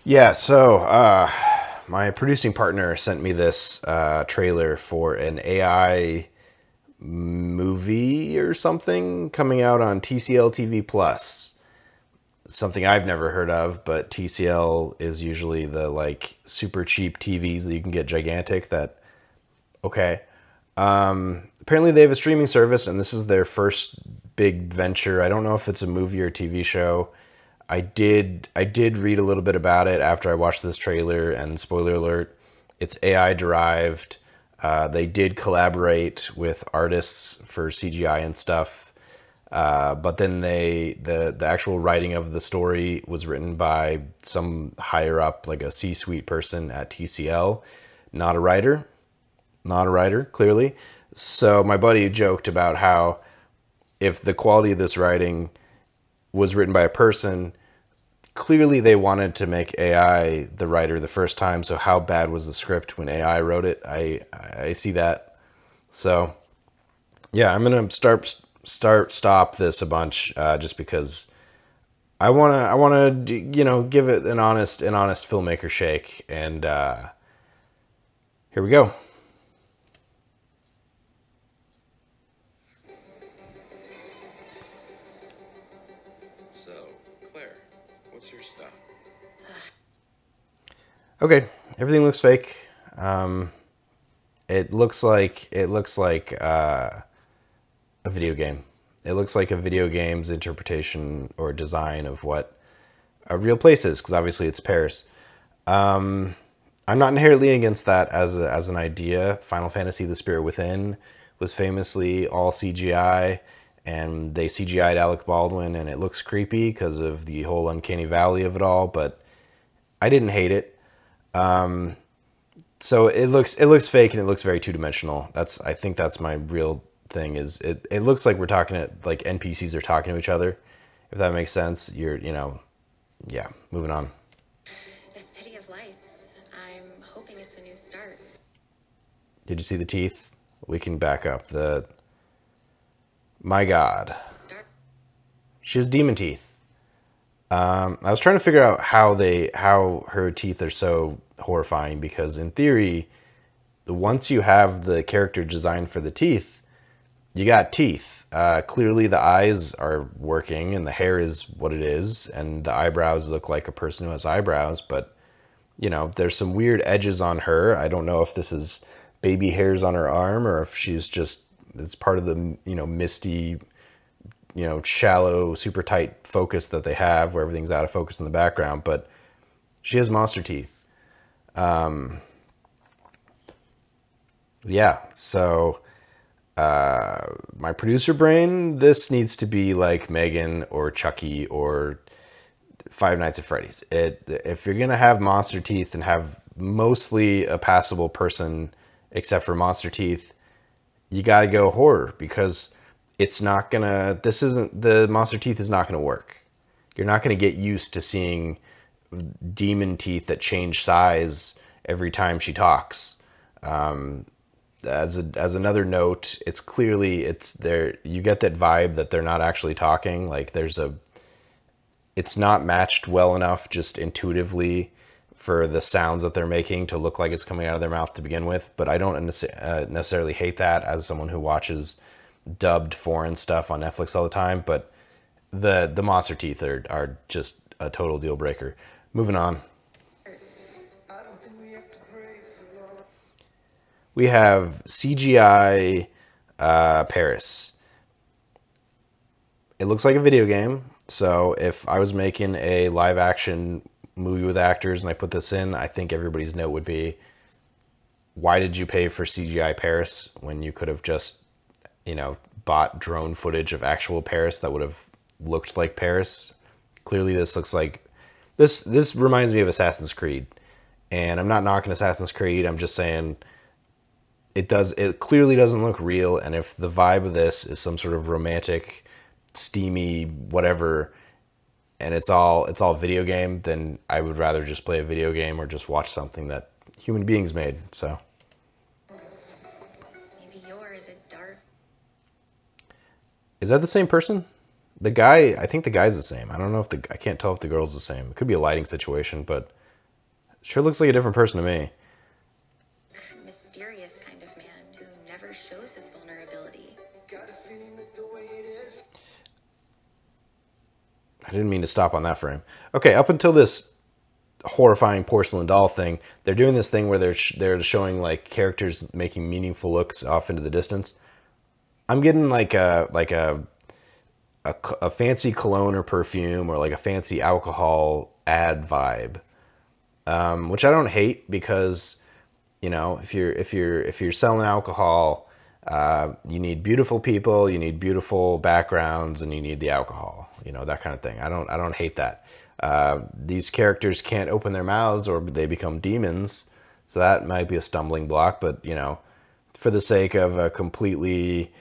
Yeah, so my producing partner sent me this trailer for an AI movie or something coming out on TCLtv Plus. Something I've never heard of, but TCL is usually the like super cheap TVs that you can get gigantic that, okay. Apparently they have a streaming service and this is their first big venture. I don't know if it's a movie or TV show. I did read a little bit about it after I watched this trailer, and spoiler alert, it's AI derived. They did collaborate with artists for CGI and stuff. But then the actual writing of the story was written by some higher up, like a C-suite person at TCL, not a writer, clearly. So my buddy joked about how if the quality of this writing was written by a person, clearly they wanted to make AI the writer the first time. So how bad was the script when AI wrote it? I see that. So yeah, I'm gonna stop this a bunch just because I wanna give it an honest filmmaker shake. And here we go. So, Claire, what's your stuff? Okay, everything looks fake. It looks like a video game. It looks like a video game's interpretation or design of what a real place is, because obviously it's Paris. I'm not inherently against that as an idea. Final Fantasy: The Spirit Within was famously all CGI, and they CGI'd Alec Baldwin, and it looks creepy because of the whole uncanny valley of it all, but I didn't hate it. So it looks fake and it looks very two-dimensional. I think that's my real thing, is it looks like we're talking like NPCs are talking to each other, if that makes sense. Yeah, moving on. The City of Lights. I'm hoping it's a new start. Did you see the teeth? We can back up. My God. She has demon teeth. I was trying to figure out how her teeth are so horrifying, because in theory, once you have the character designed for the teeth, you got teeth. Clearly the eyes are working and the hair is what it is, and the eyebrows look like a person who has eyebrows, but there's some weird edges on her. I don't know if this is baby hairs on her arm or if it's part of the misty, shallow, super tight focus that they have where everything's out of focus in the background, but she has monster teeth. Yeah, so my producer brain, this needs to be like Megan or Chucky or Five Nights at Freddy's. If you're gonna have monster teeth and have mostly a passable person except for monster teeth, you gotta go horror, because the monster teeth is not gonna work. You're not gonna get used to seeing demon teeth that change size every time she talks. As another note, it's there. You get that vibe that they're not actually talking. Like it's not matched well enough just intuitively for the sounds that they're making to look like it's coming out of their mouth to begin with. But I don't necessarily hate that as someone who watches dubbed foreign stuff on Netflix all the time. But the monster teeth are just a total deal breaker. Moving on. We have CGI Paris. It looks like a video game. So if I was making a live action movie with actors and I put this in, I think everybody's note would be, why did you pay for CGI Paris when you could have just, bought drone footage of actual Paris that would have looked like Paris? Clearly this looks like, this reminds me of Assassin's Creed. And I'm not knocking Assassin's Creed, I'm just saying it clearly doesn't look real. And if the vibe of this is some sort of romantic, steamy, whatever, and it's all video game, then I would rather just play a video game or just watch something that human beings made. So Maybe you're the dark. is that the same person? The guy, I think the guy's the same. I don't know I can't tell if the girl's the same. It could be a lighting situation, but Sure looks like a different person to me. Mysterious kind of man who never shows his vulnerability. I didn't mean to stop on that frame. Okay, up until this horrifying porcelain doll thing, they're doing this thing where they're showing like characters making meaningful looks off into the distance. I'm getting like a fancy cologne or perfume or like a fancy alcohol ad vibe, which I don't hate because, you know, if you're selling alcohol, you need beautiful people, you need beautiful backgrounds, and you need the alcohol, you know, that kind of thing. I don't hate that. These characters can't open their mouths or they become demons, so that might be a stumbling block. But you know, for the sake of a completely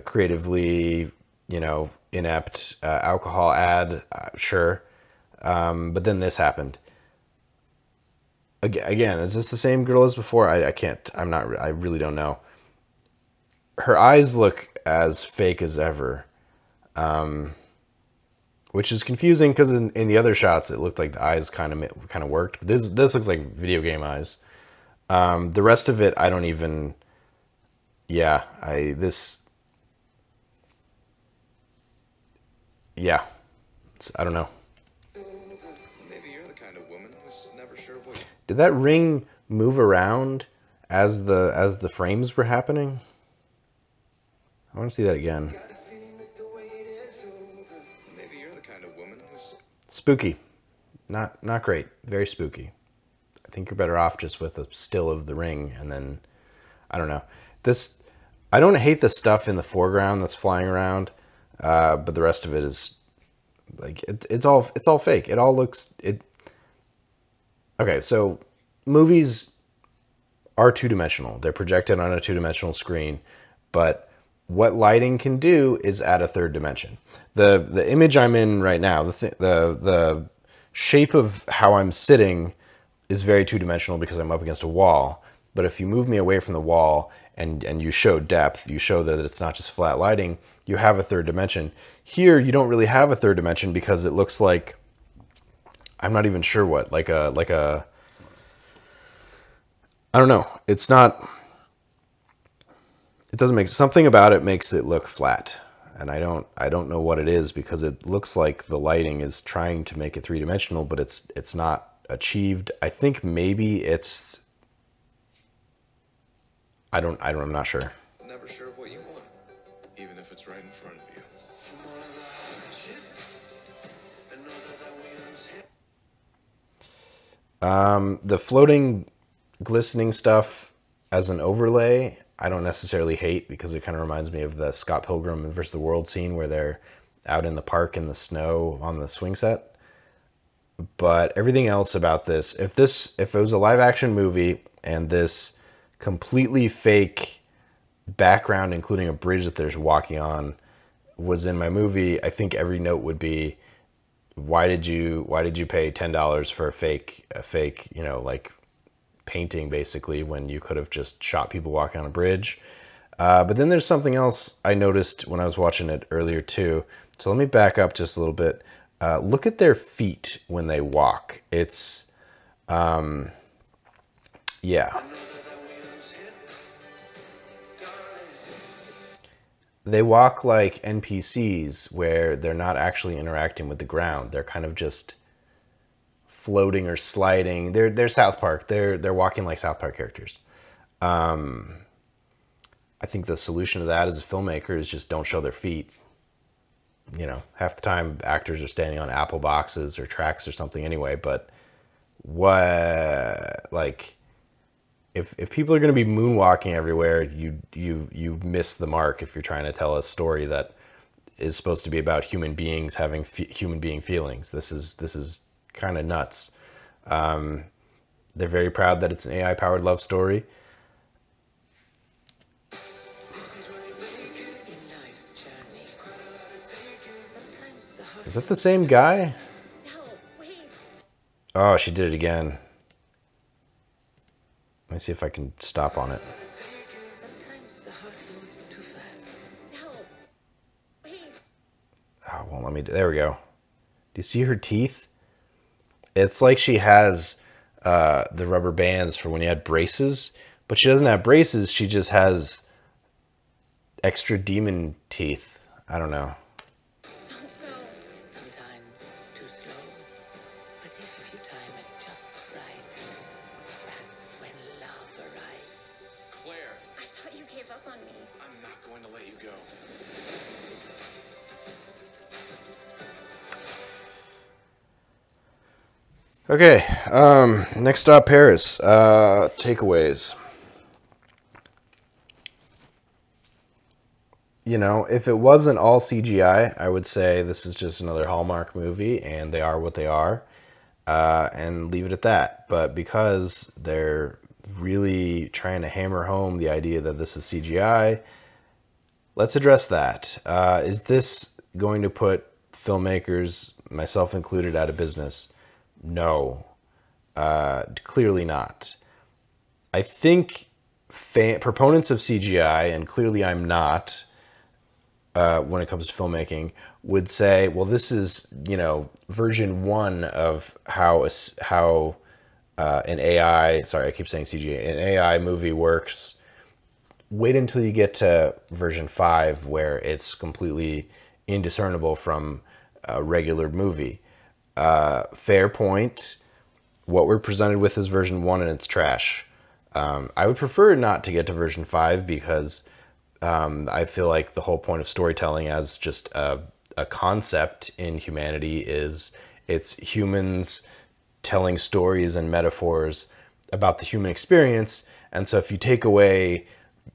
creatively, you know, inept alcohol ad, sure. But then this happened. Again, is this the same girl as before? I can't. I'm not. I really don't know. Her eyes look as fake as ever, which is confusing because in the other shots it looked like the eyes kind of worked. This looks like video game eyes. The rest of it, I don't even. Yeah, Yeah, I don't know. Maybe you're the kind of woman who's never sure what. Did that ring move around as the frames were happening? I want to see that again. Maybe you're the kind of woman who's. Spooky. Not great. Very spooky. I think you're better off just with a still of the ring, and then I don't know. I don't hate the stuff in the foreground that's flying around, but the rest of it is like it's all fake. It all looks it. Okay, so movies are two-dimensional. They're projected on a two-dimensional screen, but what lighting can do is add a third dimension. The image I'm in right now, the shape of how I'm sitting is very two-dimensional because I'm up against a wall. But if you move me away from the wall and you show depth, you show that it's not just flat lighting, you have a third dimension. Here, you don't really have a third dimension because it looks like, I'm not even sure what, like a, I don't know. It's not, it doesn't make, something about it makes it look flat. And I don't know what it is because it looks like the lighting is trying to make it three-dimensional, but it's not achieved. I think maybe it's, I'm not sure. Never sure what you want, even if it's right in front of you. The floating, glistening stuff as an overlay, I don't necessarily hate because it kind of reminds me of the Scott Pilgrim vs. the World scene where they're out in the park in the snow on the swing set. But everything else about this, if it was a live action movie and this completely fake background, including a bridge that they're walking on, was in my movie, I think every note would be, why did you pay $10 for a fake, you know, like painting basically, when you could have just shot people walking on a bridge. But then there's something else I noticed when I was watching it earlier too. So let me back up just a little bit. Look at their feet when they walk. It's, yeah. They walk like NPCs where they're not actually interacting with the ground. They're kind of just floating or sliding. They're South Park. They're walking like South Park characters. I think the solution to that as a filmmaker is just don't show their feet. You know, half the time actors are standing on apple boxes or tracks or something anyway, but what, like, if people are going to be moonwalking everywhere, you miss the mark if you're trying to tell a story that is supposed to be about human beings having human being feelings. This is kind of nuts. They're very proud that it's an AI powered love story. Is that the same guy? No, wait. Oh, she did it again. Let me see if I can stop on it. Sometimes the heart moves too fast. No, wait. Oh, well, let me, there we go. Do you see her teeth? It's like she has the rubber bands for when you had braces, but she doesn't have braces. She just has extra demon teeth. I don't know. Don't go. Sometimes too slow. But if you time it just right, that's when love arrives. Claire, I thought you gave up on me. I'm not going to let you go. Okay, next stop, Paris. Takeaways. You know, if it wasn't all CGI, I would say this is just another Hallmark movie, and they are what they are, and leave it at that. But because they're really trying to hammer home the idea that this is CGI, let's address that. Is this going to put filmmakers, myself included, out of business? No, clearly not. I think proponents of CGI, and clearly I'm not, when it comes to filmmaking, would say, well, this is, you know, version 1 of how an AI, sorry, I keep saying CGI, an AI movie works. Wait until you get to version 5, where it's completely indiscernible from a regular movie. Fair point. What we're presented with is version 1, and it's trash. I would prefer not to get to version 5, because I feel like the whole point of storytelling as just a concept in humanity is it's humans telling stories and metaphors about the human experience. And so if you take away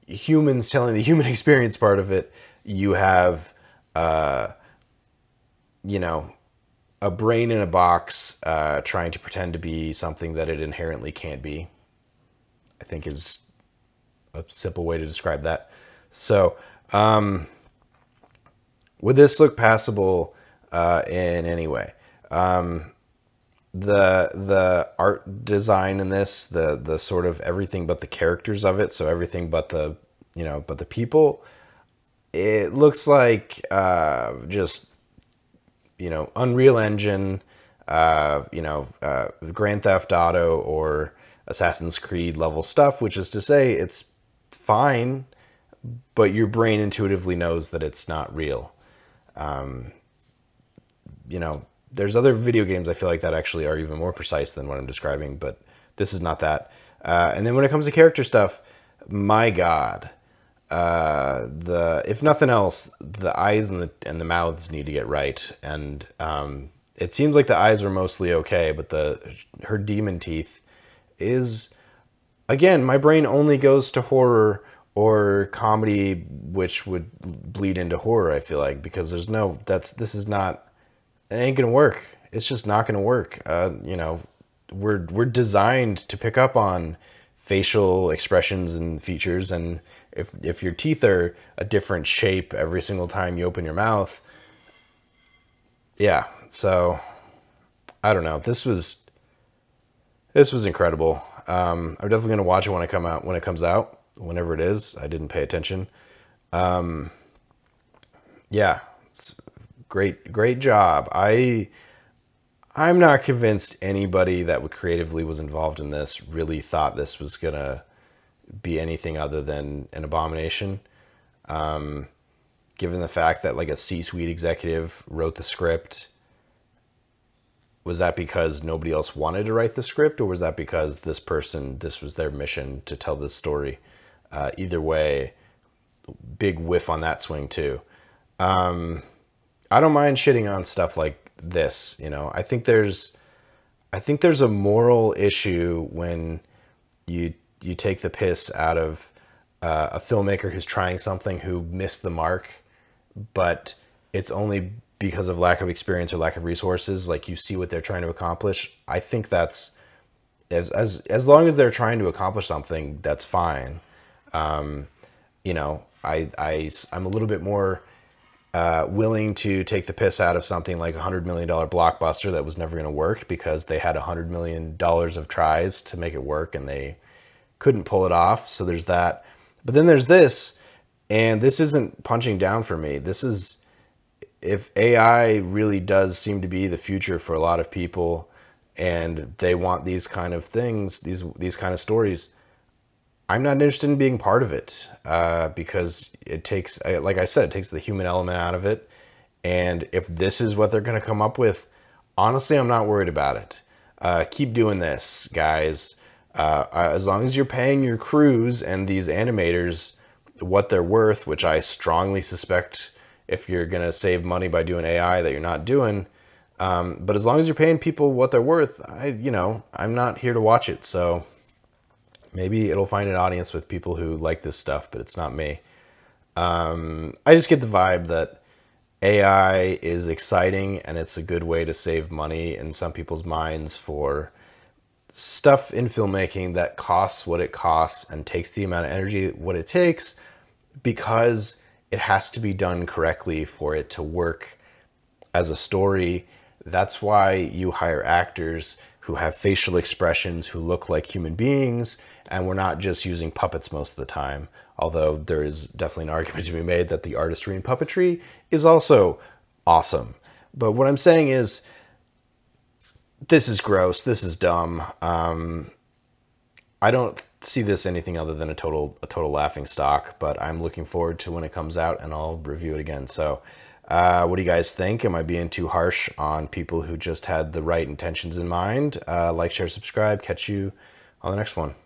humans telling the human experience part of it, you have, you know, a brain in a box trying to pretend to be something that it inherently can't be, I think is a simple way to describe that. So, would this look passable in any way? The art design in this, the sort of everything but the characters of it, so everything but the, you know, but the people, it looks like just, you know, Unreal Engine, you know, Grand Theft Auto or Assassin's Creed level stuff, which is to say it's fine, but your brain intuitively knows that it's not real. You know, there's other video games I feel like that actually are even more precise than what I'm describing, but this is not that. And then when it comes to character stuff, my God, if nothing else, the eyes and the mouths need to get right. And it seems like the eyes were mostly okay, but her demon teeth is, again, my brain only goes to horror or comedy, which would bleed into horror, I feel like, because there's no, this is not, it ain't gonna work. It's just not gonna work. You know, we're designed to pick up on facial expressions and features, and if your teeth are a different shape every single time you open your mouth, yeah. So I don't know. This was incredible. I'm definitely gonna watch it when it comes out, whenever it is. I didn't pay attention. Yeah, it's great job. I'm not convinced anybody that creatively was involved in this really thought this was gonna be anything other than an abomination. Given the fact that like a C-suite executive wrote the script, was that because nobody else wanted to write the script, or was that because this was their mission to tell this story? Either way, big whiff on that swing too. I don't mind shitting on stuff like this. You know, I think there's a moral issue when you take the piss out of a filmmaker who's trying something who missed the mark, but it's only because of lack of experience or lack of resources. Like, you see what they're trying to accomplish. I think that's, as long as they're trying to accomplish something, that's fine. You know, I'm a little bit more willing to take the piss out of something like $100 million blockbuster that was never going to work because they had $100 million of tries to make it work and they couldn't pull it off. So there's that. But then there's this, and this isn't punching down for me. This is, if AI really does seem to be the future for a lot of people, and they want these kind of things, these kind of stories. I'm not interested in being part of it because it takes, like I said, it takes the human element out of it. And if this is what they're going to come up with, honestly, I'm not worried about it. Keep doing this, guys. As long as you're paying your crews and these animators what they're worth, which I strongly suspect if you're going to save money by doing AI that you're not doing. But as long as you're paying people what they're worth, I'm not here to watch it. So maybe it'll find an audience with people who like this stuff, but it's not me. I just get the vibe that AI is exciting and it's a good way to save money in some people's minds for stuff in filmmaking that costs what it costs and takes the amount of energy what it takes, because it has to be done correctly for it to work as a story. That's why you hire actors who have facial expressions, who look like human beings, and we're not just using puppets most of the time. Although there is definitely an argument to be made that the artistry in puppetry is also awesome. But what I'm saying is, this is gross. This is dumb. I don't see this anything other than a total laughing stock, but I'm looking forward to when it comes out and I'll review it again. So what do you guys think? Am I being too harsh on people who just had the right intentions in mind? Like, share, subscribe. Catch you on the next one.